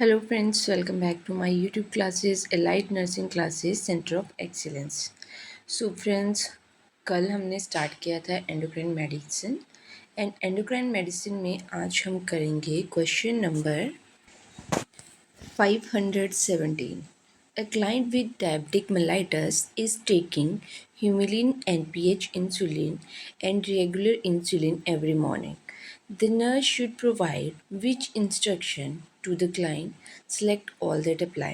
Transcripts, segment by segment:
Hello friends, welcome back to my YouTube classes elite nursing classes centre of excellence. So friends, कल हमने start किया था endocrine medicine and endocrine medicine में आज हम करेंगे question number 517. A client with diabetic mellitus is taking Humulin NPH insulin and regular insulin every morning. The nurse should provide which instruction to the client? Select all that apply.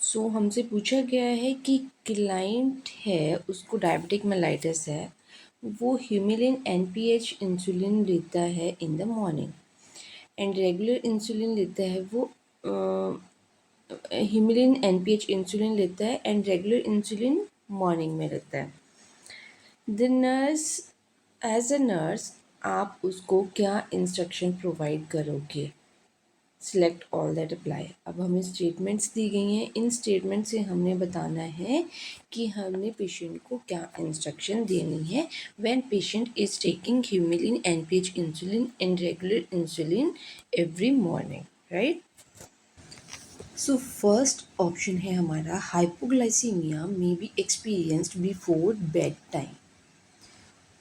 सो हमसे पूछा गया है कि client है, उसको diabetic mellitus है, वो Humulin NPH insulin लेता है in the morning and regular insulin लेता है। वो ह्यूमिलिन एनपीएच इंसुलिन लेता है एंड रेगुलर इंसुलिन मॉर्निंग में लेता है। The nurse, as a nurse आप उसको क्या इंस्ट्रक्शन प्रोवाइड करोगे? Select all that apply. अब हमें स्टेटमेंट्स दी गई हैं, इन स्टेटमेंट से हमने बताना है कि हमने पेशेंट को क्या इंस्ट्रक्शन देनी है when patient is taking Humulin NPH insulin and regular insulin every morning, right. So first option है हमारा, hypoglycaemia may be experienced before bed time.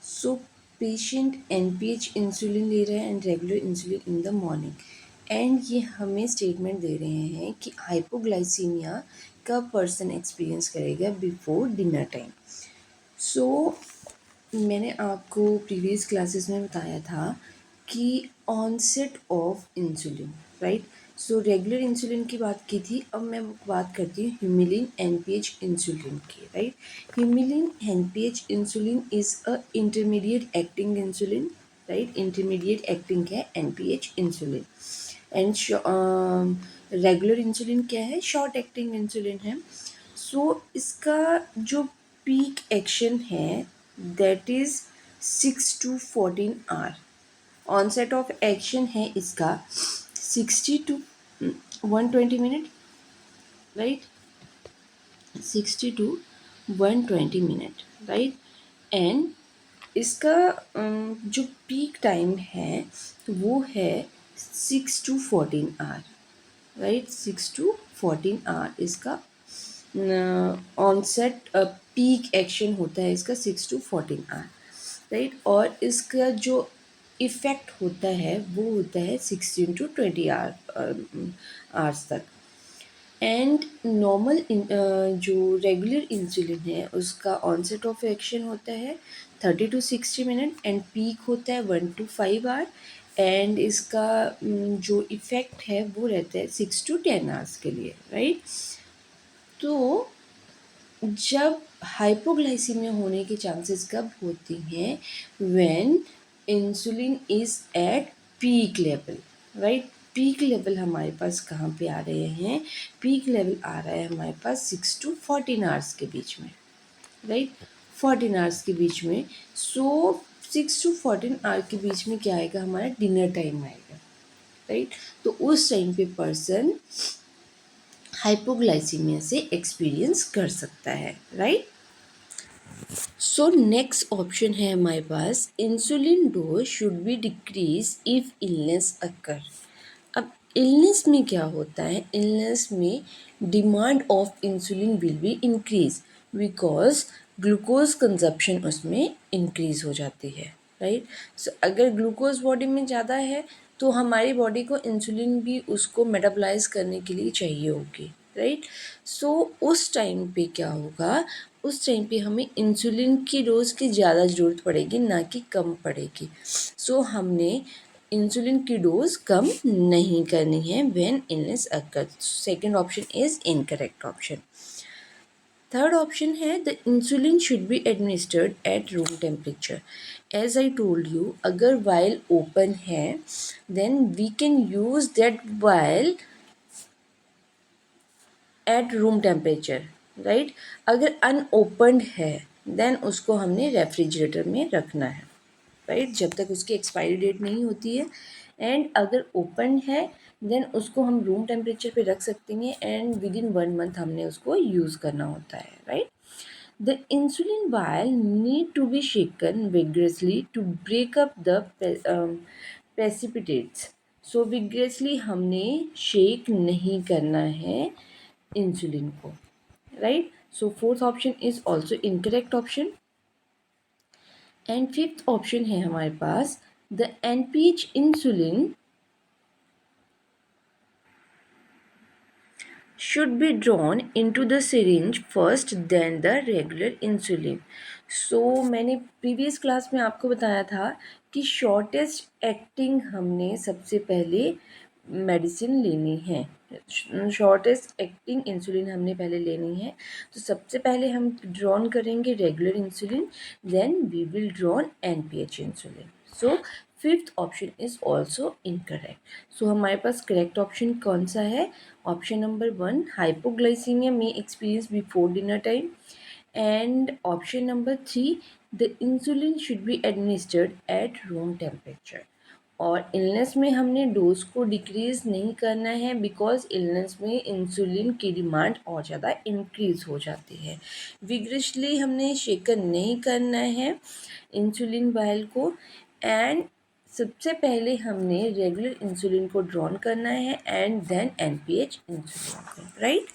So patient NPH insulin ले रहा है and regular insulin in the morning and ये हमें statement दे रहे हैं कि हाइपोग्लाइसीमिया का पर्सन एक्सपीरियंस करेगा बिफोर डिनर टाइम। सो मैंने आपको प्रीवियस क्लासेस में बताया था कि onset of insulin, right. So regular insulin की बात की थी, अब मैं बात करती हूँ ह्यूमिलिन एनपीएच इंसुलिन की, right. Humulin NPH insulin is a intermediate acting insulin, right. Intermediate acting है NPH insulin and regular insulin क्या है? शॉर्ट एक्टिंग इंसुलिन है। सो इसका जो पीक एक्शन है that is 6 to 14 hour. Onset of action है इसका 60 to 120 minute, right. 60 to 120 minute, right. And इसका जो पीक टाइम है वो है 6 to 14 hour, right. 6 to 14 hour इसका ऑनसेट पीक एक्शन होता है इसका 6 to 14 आवर, राइट। और इसका जो इफ़ेक्ट होता है वो होता है 16 to 20 आवर्स तक। एंड नॉर्मल जो रेगुलर इंसुलिन है उसका ऑनसेट ऑफ एक्शन होता है 30 to 60 मिनट एंड पीक होता है 1 to 5 आवर एंड इसका जो इफ़ेक्ट है वो रहता है 6 to 10 आवर्स के लिए, राइट। तो जब हाइपोग्लाइसीमिया होने के चांसेस कब होती हैं? When insulin is at peak level, right. Peak level हमारे पास कहाँ पे आ रहे हैं? पीक लेवल आ रहा है हमारे पास 6 to 14 आवर्स के बीच में, राइट। 14 आवर्स के बीच में। सो 6 to 14 आवर के बीच में क्या आएगा? हमारा डिनर टाइम आएगा, राइट। तो उस टाइम पे पर्सन हाइपोग्लाइसीमिया से एक्सपीरियंस कर सकता है, राइट। सो नेक्स्ट ऑप्शन है हमारे पास, insulin dose should be decrease if illness occur. अब इलनेस में क्या होता है? इलनेस में demand of insulin will be increase because glucose consumption उसमें इंक्रीज हो जाती है, राइट। सो अगर ग्लूकोज बॉडी में ज़्यादा है तो हमारी बॉडी को इंसुलिन भी उसको मेटाबलाइज करने के लिए चाहिए होगी, राइट। सो उस टाइम पे क्या होगा? उस टाइम पे हमें इंसुलिन की डोज की ज़्यादा ज़रूरत पड़ेगी, ना कि कम पड़ेगी। सो हमने इंसुलिन की डोज कम नहीं करनी है when illness occur. Second option is incorrect option. Third option है, the insulin should be administered at room temperature. As I told you, अगर वाइल ओपन है then we can use that vial at room temperature, right. अगर unopened है then उसको हमने refrigerator में रखना है, राइट, जब तक उसकी एक्सपायरी डेट नहीं होती है। एंड अगर ओपन है देन उसको हम रूम टेम्परेचर पे रख सकते हैं एंड विद इन 1 मंथ हमने उसको यूज़ करना होता है, right. The insulin vial need to be shaken vigorously to break up the precipitates. So vigorously हमने शेक नहीं करना है इंसुलिन को, right. So fourth option is also incorrect option. And fifth option है हमारे पास, the NPH insulin should be drawn into the syringe first than the regular insulin. So मैंने प्रीवियस क्लास में आपको बताया था कि शॉर्टेस्ट एक्टिंग हमने सबसे पहले मेडिसिन लेनी है, शॉर्टेस्ट एक्टिंग इंसुलिन हमने पहले लेनी है। तो सबसे पहले हम ड्रॉन करेंगे regular insulin, then we will drawn NPH insulin. So fifth option is also incorrect. सो हमारे पास करेक्ट ऑप्शन कौन सा है? Option number 1, hypoglycemia may experience before dinner time. And option number 3, the insulin should be administered at room temperature. और illness में हमने dose को decrease नहीं करना है, बिकॉज इलनेस में इंसुलिन की डिमांड और ज़्यादा इंक्रीज हो जाती है। विग्रसली हमने शेकन नहीं करना है इंसुलिन वायल को, एंड सबसे पहले हमने रेगुलर इंसुलिन को ड्रॉन करना है एंड देन एनपीएच इंसुलिन को, right.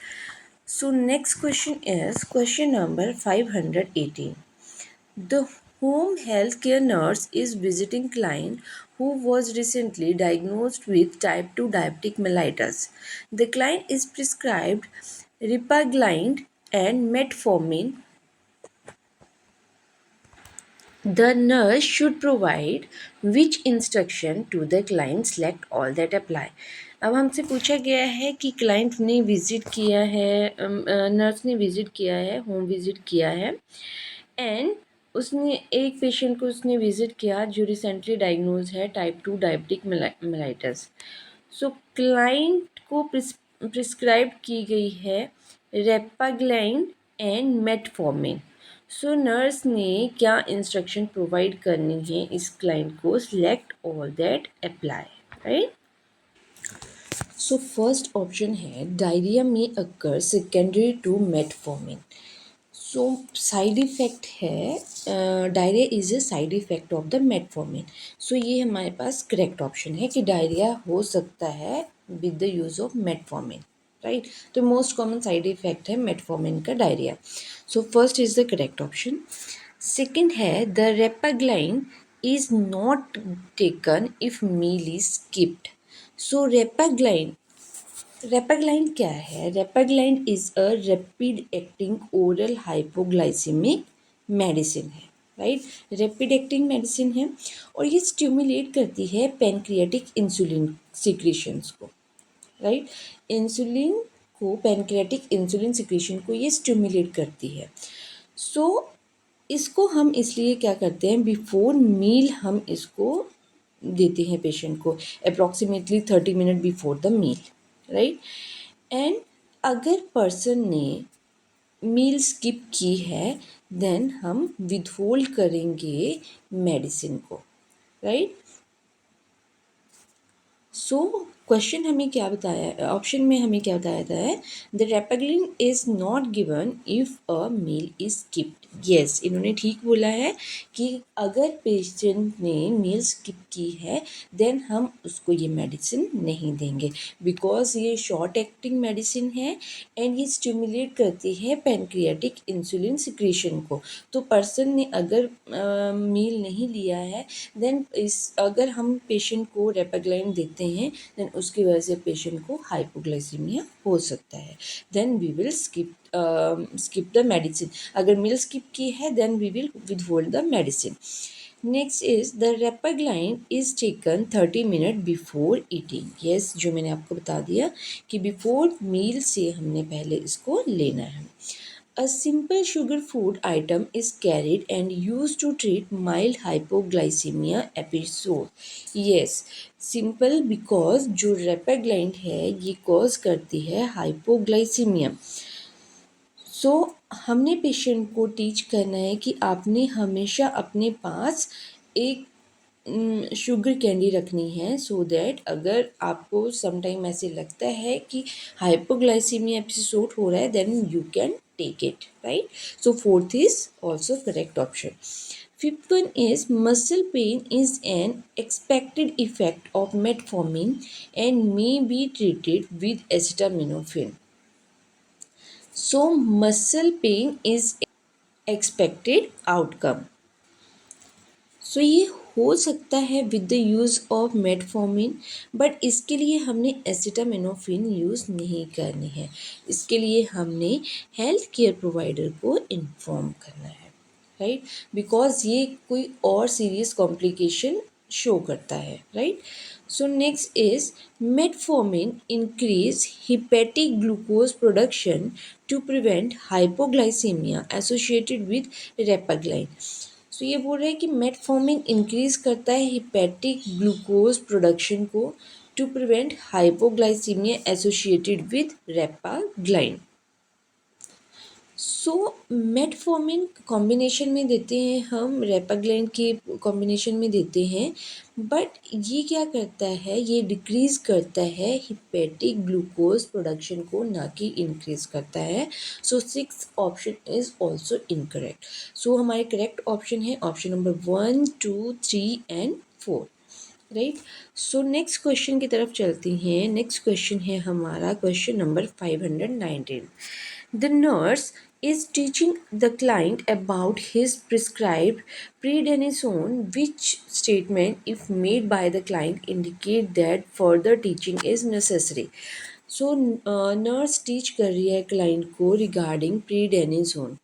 So next question is question number 518. The home health care nurse is visiting client who was recently diagnosed with type 2 diabetic mellitus. The client is prescribed Ripaglide and metformin. The nurse should provide which instruction to the client? Select all that apply. अब हमसे पूछा गया है कि client ने visit किया है, nurse ने विज़िट किया है, होम विज़िट किया है, एंड उसने एक पेशेंट को उसने विज़िट किया जो रिसेंटली डायग्नोज है type 2 diabetic mellitus. So client को प्रिस्क्राइब की गई है repaglin and metformin. So nurse ने क्या इंस्ट्रक्शन प्रोवाइड करनी है इस क्लाइंट को? Select all that apply, right. So first option है डायरिया में occur secondary to metformin. So side effect है, diarrhoea is a side effect of the metformin. So ये हमारे पास करेक्ट ऑप्शन है कि डायरिया हो सकता है with the use of metformin, right. तो मोस्ट कॉमन साइड इफ़ेक्ट है मेटफॉर्मिन का diarrhoea. So first is the correct option. Second है the repaglin is not taken if meal is skipped. So repaglin क्या है? Repaglin is a rapid acting oral hypoglycaemic medicine है, right. Rapid acting medicine है और ये stimulate करती है pancreatic insulin secretions को, राइट। इंसुलिन को, पैनक्रियाटिक इंसुलिन सिक्रीशन को ये स्टिमुलेट करती है। सो इसको हम इसलिए क्या करते हैं, बिफोर मील हम इसको देते हैं पेशेंट को, approximately 30 minute before the meal, right. And अगर पर्सन ने मील स्किप की है देन हम विदहोल्ड करेंगे मेडिसिन को, राइट। सो क्वेश्चन हमें क्या बताया, ऑप्शन में हमें क्या बताया था है, the repaglin is not given if a meal is skipped. Yes, इन्होंने ठीक बोला है कि अगर पेशेंट ने मील स्किप की है देन हम उसको ये मेडिसिन नहीं देंगे, बिकॉज ये शॉर्ट एक्टिंग मेडिसिन है एंड ये स्टिमुलेट करती है पैनक्रियाटिक इंसुलिन सिक्रीशन को। तो पर्सन ने अगर मील नहीं लिया है देन अगर हम पेशेंट को रेपाग्लाइन देते हैं देन उसकी वजह से पेशेंट को हाइपोग्लाइसीमिया हो सकता है। Then we will skip the medicine. अगर मील स्किप की है then we will withhold the medicine. Next is the repaglin is taken 30 minute before eating. Yes, जो मैंने आपको बता दिया कि बिफोर मील से हमने पहले इसको लेना है। A simple sugar food item is carried and used to treat mild hypoglycemia episode. Yes, simple because जो रेपाग्लाइन है ये कॉज करती है हाइपोग्लाइसीमिया। सो हमने पेशेंट को टीच करना है कि आपने हमेशा अपने पास एक शुगर कैंडी रखनी है सो दैट अगर आपको समटाइम ऐसे लगता है कि हाइपोग्लाइसीमिया एपिसोड हो रहा है then you can take it, right? So fourth is also correct option. Fifth one is muscle pain is an expected effect of metformin and may be treated with acetaminophen. So muscle pain is expected outcome. सो ये हो सकता है with the use of metformin, but इसके लिए हमने acetaminophen use नहीं करनी है। इसके लिए हमने हेल्थ केयर प्रोवाइडर को इन्फॉर्म करना है, राइट? बिकॉज ये कोई और सीरियस कॉम्प्लिकेशन शो करता है, right? So next is metformin increase hepatic glucose production to prevent hypoglycemia associated with repaglin. So ये बोल रहे हैं कि मेटफॉर्मिन इंक्रीज करता है हिपैटिक ग्लूकोज प्रोडक्शन को to prevent hypoglycaemia associated with repaglin. So metformin combination में देते हैं हम, रेपाग्लाइन के कॉम्बिनेशन में देते हैं, बट ये क्या करता है, ये डिक्रीज करता है हिपैटिक ग्लूकोज प्रोडक्शन को, ना कि इंक्रीज करता है। So six option is also incorrect. सो हमारे करेक्ट ऑप्शन है option number 1, 2, 3 and 4, right? So next question की तरफ चलती हैं। नेक्स्ट क्वेश्चन है हमारा question number 519। The nurse is teaching the client about his prescribed prednisone. Which statement, if made by the client, indicate that further teaching is necessary? So nurse teach कर रही है client को regarding प्रीडेनिजोन।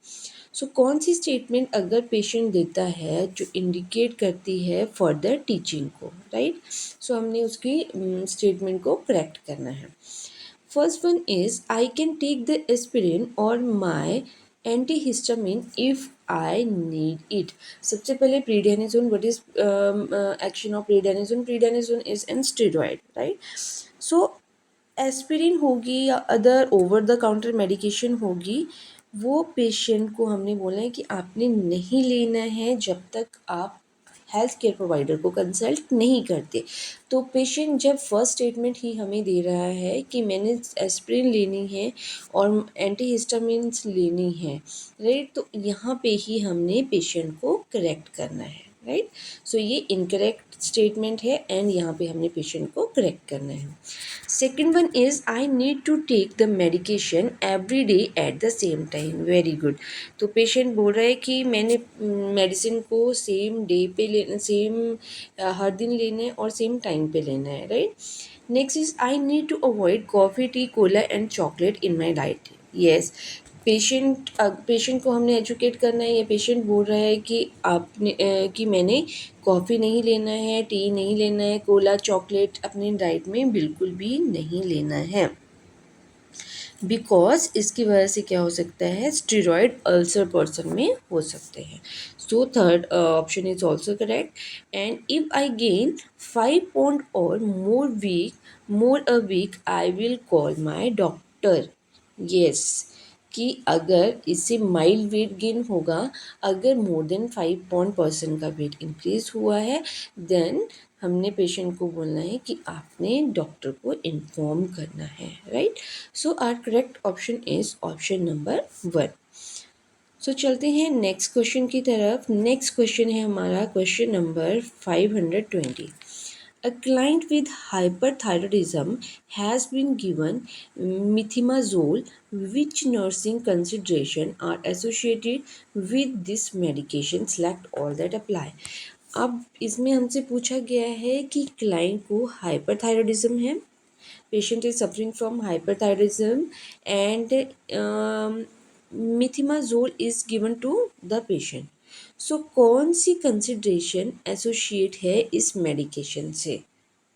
सो कौन सी statement अगर patient देता है जो indicate करती है फर्दर टीचिंग को, राइट? सो हमने उसकी स्टेटमेंट को करेक्ट करना है। First one is I can take the aspirin or my antihistamine if I need it. सबसे पहले prednisone, what is action of prednisone? Prednisone is an steroid, right? So aspirin होगी या other over the counter medication होगी, वो patient को हमने बोला है कि आपने नहीं लेना है जब तक आप हेल्थ केयर प्रोवाइडर को कंसल्ट नहीं करते। तो पेशेंट जब फर्स्ट स्टेटमेंट ही हमें दे रहा है कि मैंने एस्पिरिन लेनी है और एंटीहिस्टामिन्स लेनी है, राइट? तो यहाँ पे ही हमने पेशेंट को करेक्ट करना है, राइट? सो ये इनकरेक्ट स्टेटमेंट है एंड यहाँ पे हमने पेशेंट को करेक्ट करना है। Second one is I need to take the medication every day at the same time. Very good. तो पेशेंट बोल रहा है कि मैंने मेडिसिन को सेम डे पे लेना, सेम हर दिन लेना है और सेम टाइम पे लेना है, right? Next is I need to avoid coffee, tea, cola and chocolate in my diet. Yes, patient को हमने एजुकेट करना है। या पेशेंट बोल रहा है कि आपने कि मैंने कॉफ़ी नहीं लेना है, टी नहीं लेना है, कोला चॉकलेट अपनी डाइट में बिल्कुल भी नहीं लेना है, बिकॉज इसकी वजह से क्या हो सकता है, स्टेरॉयड अल्सर पर्सन में हो सकते हैं। So third option is also correct. And if I gain 5 pounds और more a week I will call my doctor. Yes, कि अगर इससे माइल्ड वेट गेन होगा, अगर मोर देन 5 pound पर्सन का वेट इंक्रीज हुआ है, देन हमने पेशेंट को बोलना है कि आपने डॉक्टर को इन्फॉर्म करना है, right? So our correct option is option number 1। So चलते हैं नेक्स्ट क्वेश्चन की तरफ। नेक्स्ट क्वेश्चन है हमारा question number 520। A client with hyperthyroidism has been given methimazole. Which nursing consideration are associated with this medication? Select all that apply. अब इसमें हमसे पूछा गया है कि क्लाइंट को हाइपरथायरॉयडिज्म है, patient is suffering from hyperthyroidism and methimazole is given to the patient. So कौन सी कंसिड्रेशन एसोसिएट है इस मेडिकेशन से,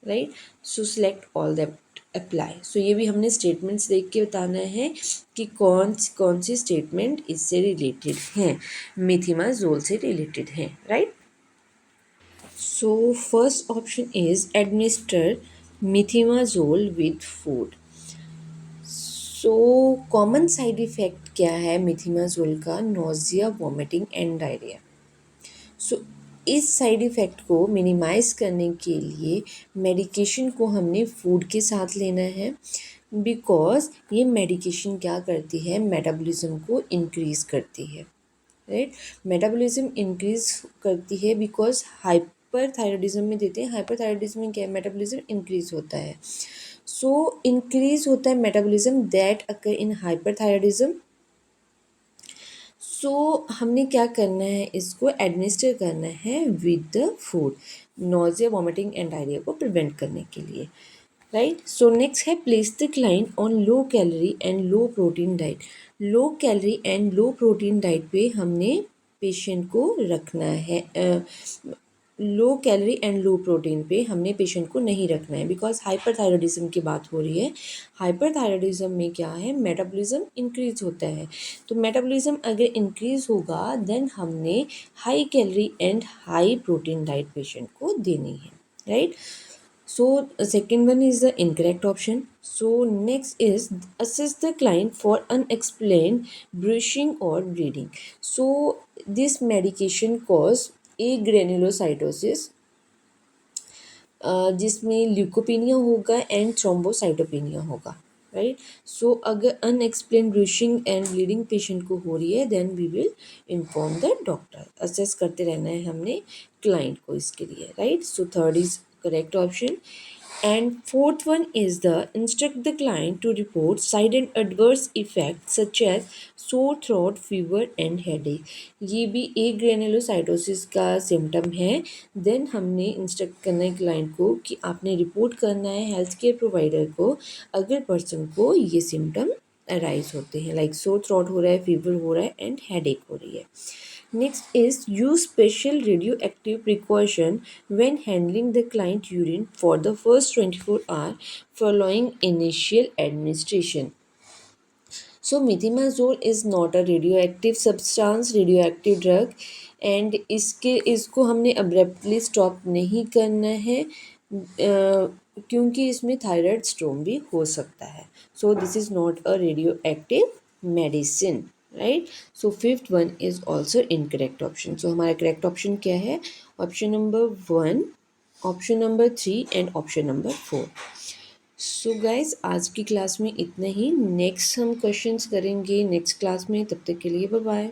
राइट? So select all that apply. So ये भी हमने स्टेटमेंट्स देख के बताना है कि कौन सी स्टेटमेंट इससे रिलेटेड हैं, मिथिमाजोल से रिलेटेड हैं, right? So first option is administer methimazole with food. So common side effect क्या है मिथिमाजोल का? Nausea, vomiting and diarrhoea. So इस साइड इफ़ेक्ट को मिनिमाइज़ करने के लिए मेडिकेशन को हमने फूड के साथ लेना है, बिकॉज़ ये मेडिकेशन क्या करती है, मेटाबॉलिज्म को इंक्रीज़ करती है, राइट। मेटाबॉलिज्म इंक्रीज़ करती है बिकॉज़ हाइपरथायरॉयडिज्म में देते हैं, हाइपरथायरॉयडिज्म में क्या है, मेटाबॉलिज्म इंक्रीज़ होता है। सो इंक्रीज़ होता है metabolism that occur in hyperthyroidism. So हमने क्या करना है, इसको एडमिनिस्टर करना है with the food, nausea, vomiting and diarrhoea को प्रिवेंट करने के लिए, राइट। सो नेक्स्ट है place the client on low calorie and low protein diet. Low calorie and low protein diet पे हमने पेशेंट को रखना है, low calorie and low protein पे हमने पेशेंट को नहीं रखना है, बिकॉज हाइपरथायरॉयडिज्म की बात हो रही है। हाइपरथायरॉयडिज्म में क्या है, मेटाबॉलिज्म इंक्रीज होता है, तो मेटाबॉलिज्म अगर इंक्रीज होगा देन हमने high calorie and high protein diet patient को देनी है, right. So second one is the incorrect option. So next is assess the client for unexplained bruising or bleeding. So this medication cause agranulocytosis, जिसमें leukopenia होगा and thrombocytopenia होगा, right. So अगर unexplained bruising and bleeding patient को हो रही है then we will inform the doctor. Assess करते रहना है हमने क्लाइंट को इसके लिए, right. So third is correct option. And fourth one is the instruct the client to report side and adverse effects such as sore throat, fever and headache. ये भी एक ग्रेनुलोसाइटोसिस का सिम्टम है। देन हमने इंस्ट्रक्ट करना है क्लाइंट को कि आपने रिपोर्ट करना है हेल्थ केयर प्रोवाइडर को अगर पर्सन को ये सिम्टम अराइज होते हैं, लाइक सोर थ्रोट हो रहा है, फीवर हो रहा है एंड हेडेक हो रही है। Next is use special radioactive precaution when handling the client urine for the first 24 hours following initial administration. So methimazole is not a radioactive substance, radioactive drug, and इसको हमने abruptly stop नहीं करना है, क्योंकि इसमें थायराइड स्ट्रोम भी हो सकता है। So this is not a radioactive medicine, right. So fifth one is also incorrect option. So हमारा करेक्ट ऑप्शन क्या है, option number 1, option number 3 and option number 4। So guys आज की क्लास में इतना ही। नेक्स्ट हम क्वेश्चंस करेंगे नेक्स्ट क्लास में, तब तक के लिए बाय बाय।